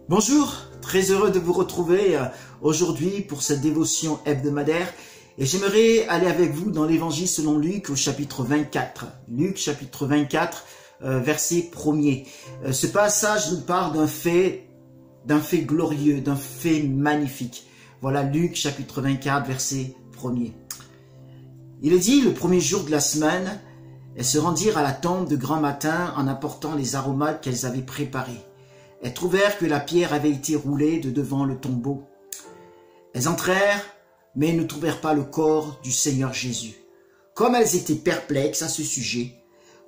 Bonjour, très heureux de vous retrouver aujourd'hui pour cette dévotion hebdomadaire et j'aimerais aller avec vous dans l'évangile selon Luc au chapitre 24. Luc chapitre 24, verset 1er. Ce passage nous parle d'un fait glorieux, d'un fait magnifique. Voilà Luc chapitre 24, verset 1er. Il est dit, le premier jour de la semaine, elles se rendirent à la tombe de grand matin en apportant les aromates qu'elles avaient préparés. Elles trouvèrent que la pierre avait été roulée de devant le tombeau. Elles entrèrent, mais ne trouvèrent pas le corps du Seigneur Jésus. Comme elles étaient perplexes à ce sujet,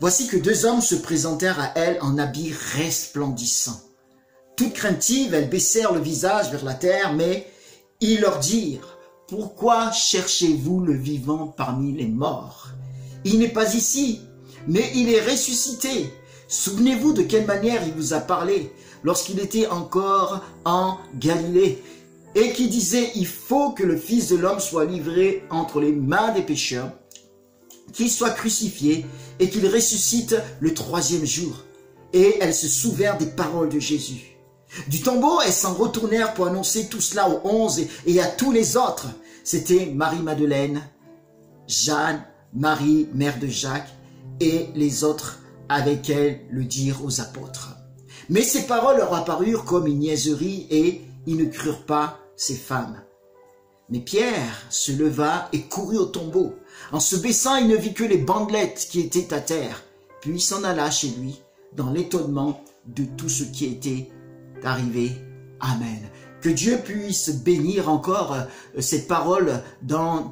voici que deux hommes se présentèrent à elles en habits resplendissants. Toutes craintives, elles baissèrent le visage vers la terre, mais ils leur dirent, « Pourquoi cherchez-vous le vivant parmi les morts? Il n'est pas ici, mais il est ressuscité. Souvenez-vous de quelle manière il vous a parlé lorsqu'il était encore en Galilée et qui disait, il faut que le Fils de l'homme soit livré entre les mains des pécheurs, qu'il soit crucifié et qu'il ressuscite le troisième jour. » Et elles se souvinrent des paroles de Jésus. Du tombeau, elles s'en retournèrent pour annoncer tout cela aux 11 et à tous les autres. C'était Marie-Madeleine, Jeanne, Marie, mère de Jacques, et les autres avec elle le dirent aux apôtres. Mais ces paroles leur apparurent comme une niaiserie et ils ne crurent pas ces femmes. Mais Pierre se leva et courut au tombeau. En se baissant, il ne vit que les bandelettes qui étaient à terre. Puis il s'en alla chez lui dans l'étonnement de tout ce qui était arrivé. Amen. Que Dieu puisse bénir encore cette parole dans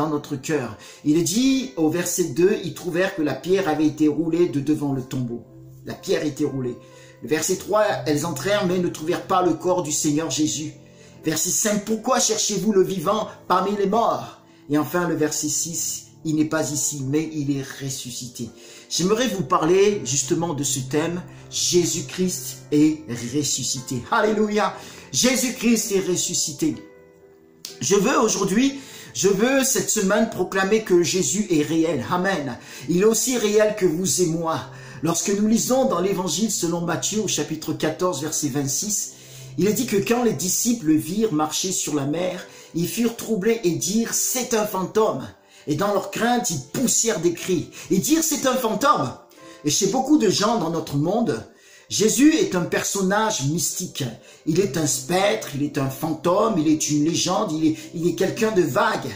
notre cœur. Il est dit au verset 2, ils trouvèrent que la pierre avait été roulée de devant le tombeau. La pierre était roulée. Le verset 3, elles entrèrent mais ne trouvèrent pas le corps du Seigneur Jésus. Verset 5, pourquoi cherchez-vous le vivant parmi les morts? Et enfin le verset 6, il n'est pas ici mais il est ressuscité. J'aimerais vous parler justement de ce thème, Jésus-Christ est ressuscité. Alléluia! Jésus-Christ est ressuscité. Je veux cette semaine proclamer que Jésus est réel. Amen. Il est aussi réel que vous et moi. Lorsque nous lisons dans l'évangile selon Matthieu au chapitre 14 verset 26, il est dit que quand les disciples le virent marcher sur la mer, ils furent troublés et dirent c'est un fantôme. Et dans leur crainte, ils poussèrent des cris et dirent c'est un fantôme. Et chez beaucoup de gens dans notre monde, Jésus est un personnage mystique. Il est un spectre, il est un fantôme, il est une légende, il est quelqu'un de vague.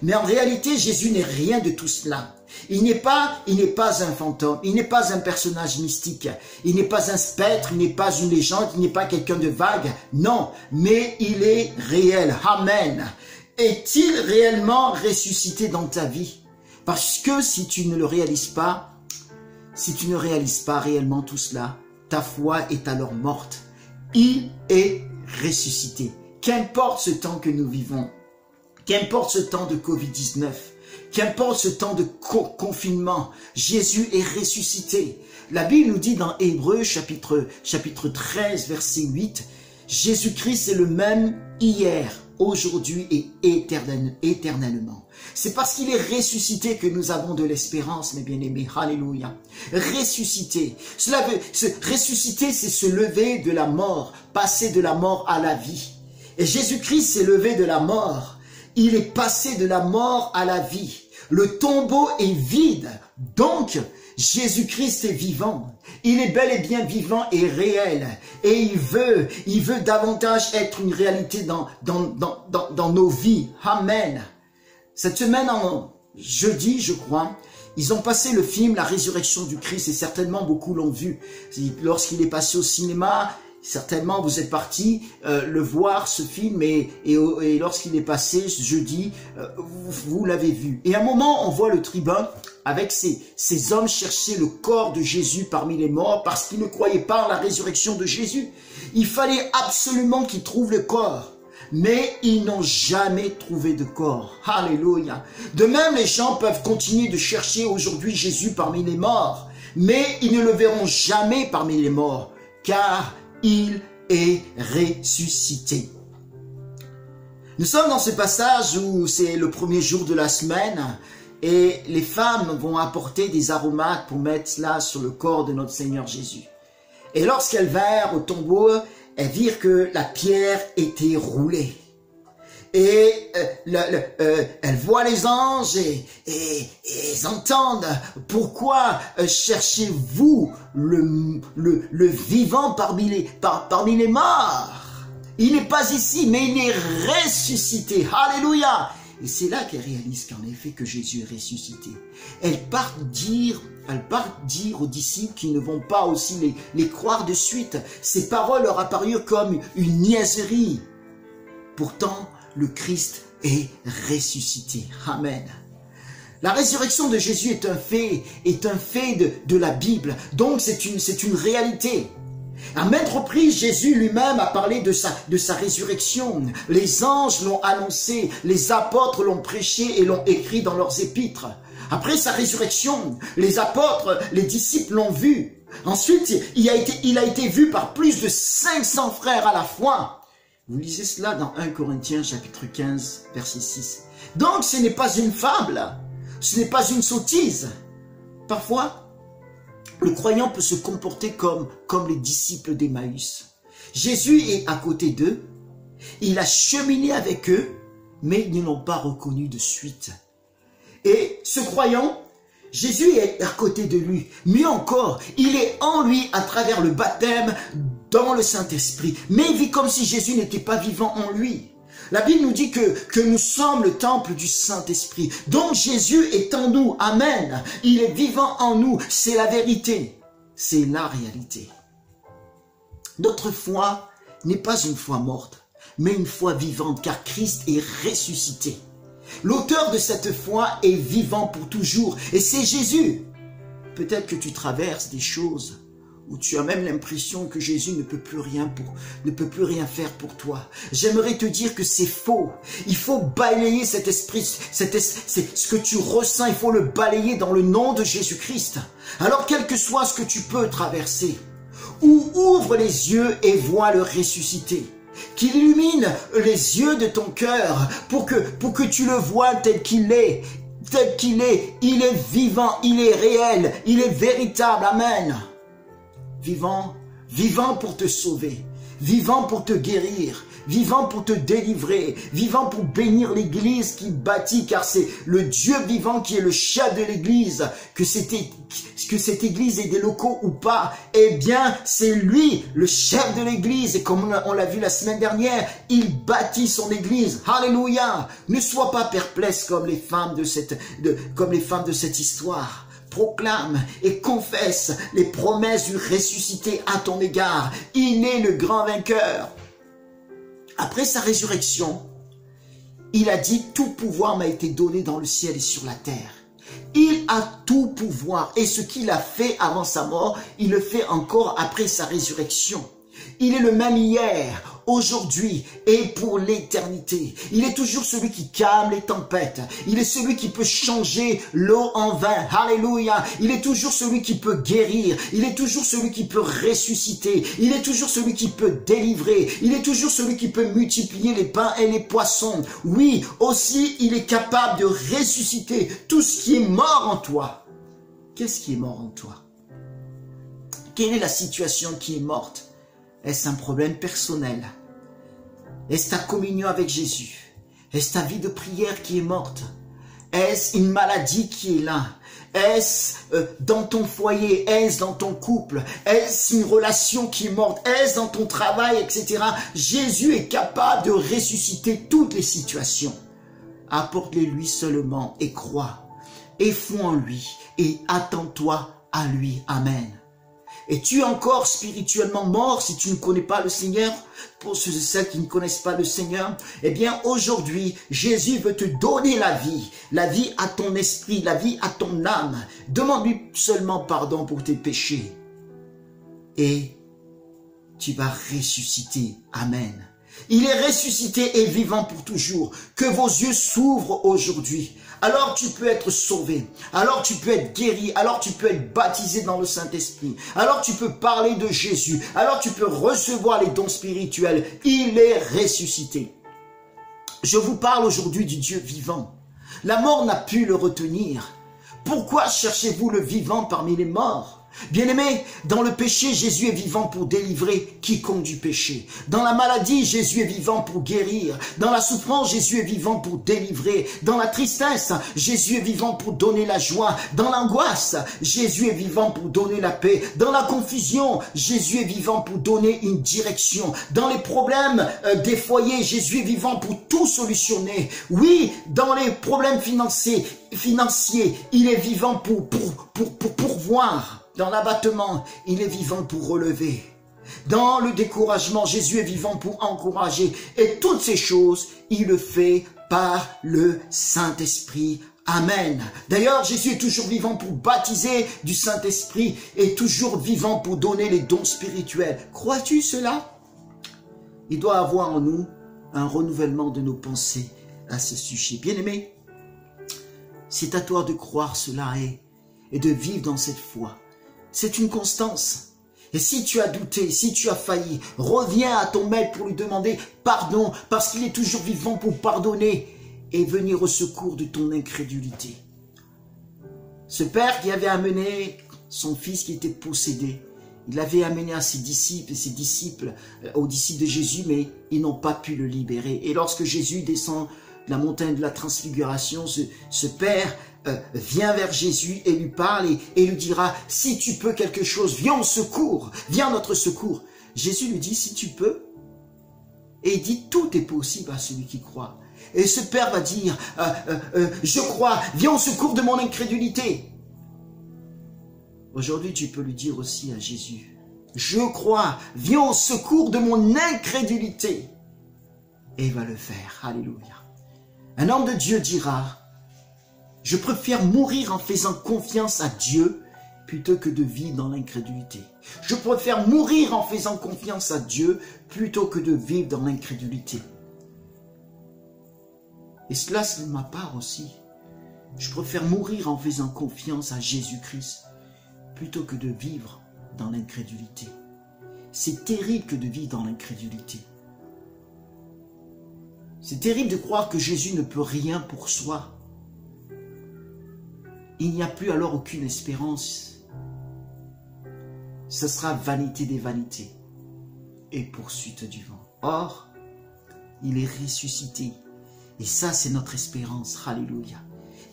Mais en réalité, Jésus n'est rien de tout cela. Il n'est pas un fantôme, il n'est pas un personnage mystique, il n'est pas un spectre, il n'est pas une légende, il n'est pas quelqu'un de vague. Non, mais il est réel. Amen. Est-il réellement ressuscité dans ta vie? Parce que si tu ne le réalises pas, si tu ne réalises pas réellement tout cela, ta foi est alors morte. Il est ressuscité. Qu'importe ce temps que nous vivons, qu'importe ce temps de Covid-19, qu'importe ce temps de confinement, Jésus est ressuscité. La Bible nous dit dans Hébreux chapitre 13 verset 8, Jésus-Christ est le même hier, aujourd'hui et éternellement. C'est parce qu'il est ressuscité que nous avons de l'espérance, mes bien-aimés. Alléluia. Ressuscité. Ressusciter, c'est se lever de la mort, passer de la mort à la vie. Et Jésus-Christ s'est levé de la mort. Il est passé de la mort à la vie. Le tombeau est vide. Donc, Jésus-Christ est vivant. Il est bel et bien vivant et réel. Et il veut davantage être une réalité dans nos vies. Amen. Cette semaine, en jeudi, je crois, ils ont passé le film La Résurrection du Christ et certainement beaucoup l'ont vu. Lorsqu'il est passé au cinéma, certainement vous êtes partis le voir ce film et lorsqu'il est passé jeudi, vous l'avez vu. Et à un moment, on voit le tribun avec ces hommes chercher le corps de Jésus parmi les morts parce qu'ils ne croyaient pas en la résurrection de Jésus. Il fallait absolument qu'ils trouvent le corps. Mais ils n'ont jamais trouvé de corps. Alléluia. De même, les gens peuvent continuer de chercher aujourd'hui Jésus parmi les morts. Mais ils ne le verront jamais parmi les morts. Car il est ressuscité. Nous sommes dans ce passage où c'est le premier jour de la semaine et les femmes vont apporter des aromates pour mettre cela sur le corps de notre Seigneur Jésus. Et lorsqu'elles vinrent au tombeau, elles virent que la pierre était roulée. Et elles voient les anges et elles entendent. Pourquoi cherchez-vous le vivant parmi les morts? Il n'est pas ici, mais il est ressuscité. Alléluia! Et c'est là qu'elle réalise qu'en effet que Jésus est ressuscité. Elle part dire aux disciples qu'ils ne vont pas aussi les croire de suite. Ces paroles leur apparurent comme une niaiserie. Pourtant, le Christ est ressuscité. Amen. La résurrection de Jésus est un fait de la Bible. Donc c'est une réalité. À maintes reprises, Jésus lui-même a parlé de sa résurrection. Les anges l'ont annoncé, les apôtres l'ont prêché et l'ont écrit dans leurs épîtres. Après sa résurrection, les apôtres, les disciples l'ont vu. Ensuite, il a été vu par plus de 500 frères à la fois. Vous lisez cela dans 1 Corinthiens chapitre 15, verset 6. Donc ce n'est pas une fable, ce n'est pas une sottise. Parfois, le croyant peut se comporter comme les disciples d'Emmaüs. Jésus est à côté d'eux, il a cheminé avec eux, mais ils ne l'ont pas reconnu de suite. Et ce croyant, Jésus est à côté de lui. Mieux encore, il est en lui à travers le baptême dans le Saint-Esprit. Mais il vit comme si Jésus n'était pas vivant en lui. La Bible nous dit que nous sommes le temple du Saint-Esprit. Donc Jésus est en nous. Amen. Il est vivant en nous. C'est la vérité. C'est la réalité. Notre foi n'est pas une foi morte, mais une foi vivante, car Christ est ressuscité. L'auteur de cette foi est vivant pour toujours, et c'est Jésus. Peut-être que tu traverses des choses où tu as même l'impression que Jésus ne peut plus rien faire pour toi. J'aimerais te dire que c'est faux. Il faut balayer cet esprit, ce que tu ressens, il faut le balayer dans le nom de Jésus-Christ. Alors quel que soit ce que tu peux traverser, ou ouvre les yeux et vois le ressuscité. Qu'il illumine les yeux de ton cœur pour que tu le vois tel qu'il est. Tel qu'il est, il est vivant, il est réel, il est véritable. Amen. Vivant pour te sauver, vivant pour te guérir, vivant pour te délivrer, vivant pour bénir l'église qui bâtit, car c'est le Dieu vivant qui est le chef de l'église. Que cette église ait des locaux ou pas, eh bien c'est lui le chef de l'église, et comme on l'a vu la semaine dernière, il bâtit son église. Alléluia. Ne sois pas perplexe comme les femmes de cette histoire. Proclame et confesse les promesses du ressuscité à ton égard. Il est le grand vainqueur. Après sa résurrection, il a dit « Tout pouvoir m'a été donné dans le ciel et sur la terre ». Il a tout pouvoir, et ce qu'il a fait avant sa mort, il le fait encore après sa résurrection. Il est le même hier, aujourd'hui et pour l'éternité. Il est toujours celui qui calme les tempêtes. Il est celui qui peut changer l'eau en vin. Alléluia. Il est toujours celui qui peut guérir. Il est toujours celui qui peut ressusciter. Il est toujours celui qui peut délivrer. Il est toujours celui qui peut multiplier les pains et les poissons. Oui, aussi, il est capable de ressusciter tout ce qui est mort en toi. Qu'est-ce qui est mort en toi? Quelle est la situation qui est morte? Est-ce un problème personnel? Est-ce ta communion avec Jésus? Est-ce ta vie de prière qui est morte? Est-ce une maladie qui est là? Est-ce dans ton foyer? Est-ce dans ton couple? Est-ce une relation qui est morte? Est-ce dans ton travail, etc. Jésus est capable de ressusciter toutes les situations. Apporte-les lui seulement et crois. Et foi en lui et attends-toi à lui. Amen. Es-tu encore spirituellement mort si tu ne connais pas le Seigneur? Pour ceux et celles qui ne connaissent pas le Seigneur, eh bien aujourd'hui, Jésus veut te donner la vie à ton esprit, la vie à ton âme. Demande-lui seulement pardon pour tes péchés. Et tu vas ressusciter. Amen. Il est ressuscité et vivant pour toujours. Que vos yeux s'ouvrent aujourd'hui. Alors tu peux être sauvé, alors tu peux être guéri, alors tu peux être baptisé dans le Saint-Esprit, alors tu peux parler de Jésus, alors tu peux recevoir les dons spirituels. Il est ressuscité. Je vous parle aujourd'hui du Dieu vivant. La mort n'a pu le retenir. Pourquoi cherchez-vous le vivant parmi les morts? Bien-aimé, dans le péché, Jésus est vivant pour délivrer quiconque du péché. Dans la maladie, Jésus est vivant pour guérir. Dans la souffrance, Jésus est vivant pour délivrer. Dans la tristesse, Jésus est vivant pour donner la joie. Dans l'angoisse, Jésus est vivant pour donner la paix. Dans la confusion, Jésus est vivant pour donner une direction. Dans les problèmes des foyers, Jésus est vivant pour tout solutionner. Oui, dans les problèmes financiers, il est vivant pour pourvoir. Dans l'abattement, il est vivant pour relever. Dans le découragement, Jésus est vivant pour encourager. Et toutes ces choses, il le fait par le Saint-Esprit. Amen. D'ailleurs, Jésus est toujours vivant pour baptiser du Saint-Esprit et toujours vivant pour donner les dons spirituels. Crois-tu cela? Il doit avoir en nous un renouvellement de nos pensées à ce sujet. Bien-aimé, c'est à toi de croire cela et de vivre dans cette foi. C'est une constance. Et si tu as douté, si tu as failli, reviens à ton maître pour lui demander pardon, parce qu'il est toujours vivant pour pardonner et venir au secours de ton incrédulité. Ce père qui avait amené son fils qui était possédé, il l'avait amené à ses disciples, aux disciples de Jésus, mais ils n'ont pas pu le libérer. Et lorsque Jésus descend de la montagne de la transfiguration, ce père vient vers Jésus et lui parle et lui dira, si tu peux quelque chose, viens au secours, viens à notre secours. Jésus lui dit, si tu peux, et il dit, tout est possible à celui qui croit. Et ce père va dire, je crois, viens au secours de mon incrédulité. Aujourd'hui, tu peux lui dire aussi à Jésus, je crois, viens au secours de mon incrédulité. Et il va le faire, alléluia. Un homme de Dieu dira, je préfère mourir en faisant confiance à Dieu plutôt que de vivre dans l'incrédulité. Je préfère mourir en faisant confiance à Dieu plutôt que de vivre dans l'incrédulité. Et cela, c'est de ma part aussi. Je préfère mourir en faisant confiance à Jésus-Christ plutôt que de vivre dans l'incrédulité. C'est terrible que de vivre dans l'incrédulité. C'est terrible de croire que Jésus ne peut rien pour soi. Il n'y a plus alors aucune espérance. Ce sera vanité des vanités et poursuite du vent. Or, il est ressuscité. Et ça, c'est notre espérance. Alléluia.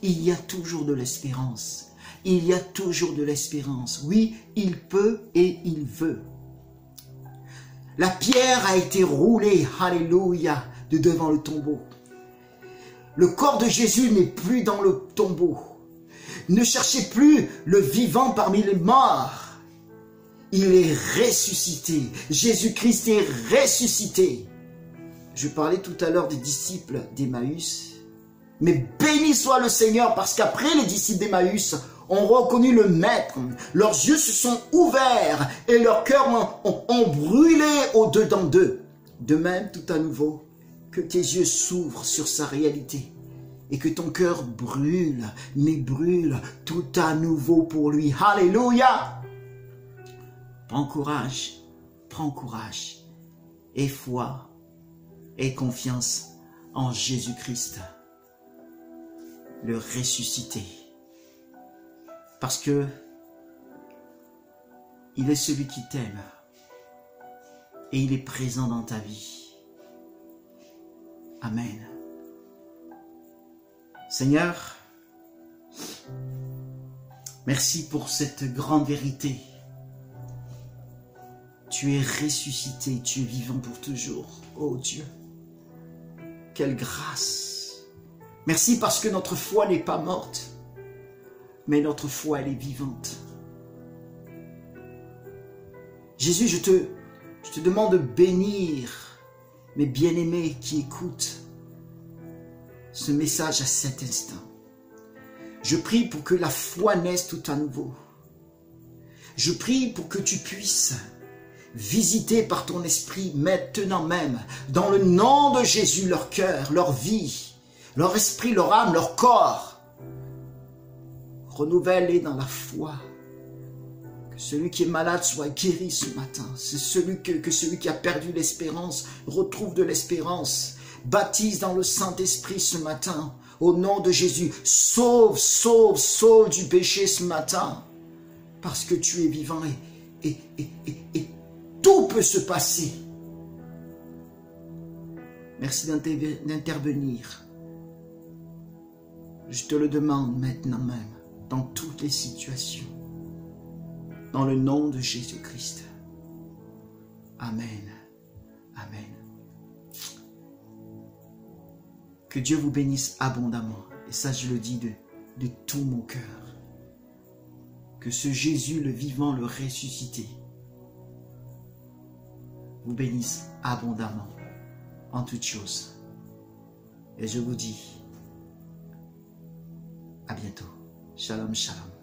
Il y a toujours de l'espérance. Il y a toujours de l'espérance. Oui, il peut et il veut. La pierre a été roulée, alléluia, de devant le tombeau. Le corps de Jésus n'est plus dans le tombeau. Ne cherchez plus le vivant parmi les morts. Il est ressuscité. Jésus-Christ est ressuscité. Je parlais tout à l'heure des disciples d'Emmaüs. Mais béni soit le Seigneur, parce qu'après les disciples d'Emmaüs ont reconnu le Maître. Leurs yeux se sont ouverts et leurs cœurs ont brûlé au-dedans d'eux. De même, tout à nouveau, que tes yeux s'ouvrent sur sa réalité et que ton cœur brûle, mais brûle tout à nouveau pour lui. Alléluia! Prends courage, et foi et confiance en Jésus-Christ, le ressuscité. Parce que il est celui qui t'aime et il est présent dans ta vie. Amen. Seigneur, merci pour cette grande vérité. Tu es ressuscité, tu es vivant pour toujours. Oh Dieu, quelle grâce. Merci parce que notre foi n'est pas morte, mais notre foi, elle est vivante. Jésus, je te demande de bénir mes bien-aimés qui écoutent ce message à cet instant. Je prie pour que la foi naisse tout à nouveau. Je prie pour que tu puisses visiter par ton esprit maintenant même, dans le nom de Jésus, leur cœur, leur vie, leur esprit, leur âme, leur corps. Renouvelle-les dans la foi. Que celui qui est malade soit guéri ce matin. C'est que celui qui a perdu l'espérance retrouve de l'espérance. Baptise dans le Saint-Esprit ce matin. Au nom de Jésus, sauve du péché ce matin. parce que tu es vivant et tout peut se passer. Merci d'intervenir. Je te le demande maintenant même, dans toutes les situations, dans le nom de Jésus-Christ. Amen. Amen. Que Dieu vous bénisse abondamment. Et ça, je le dis de tout mon cœur. Que ce Jésus, le vivant, le ressuscité, vous bénisse abondamment en toutes choses. Et je vous dis à bientôt. Shalom, shalom.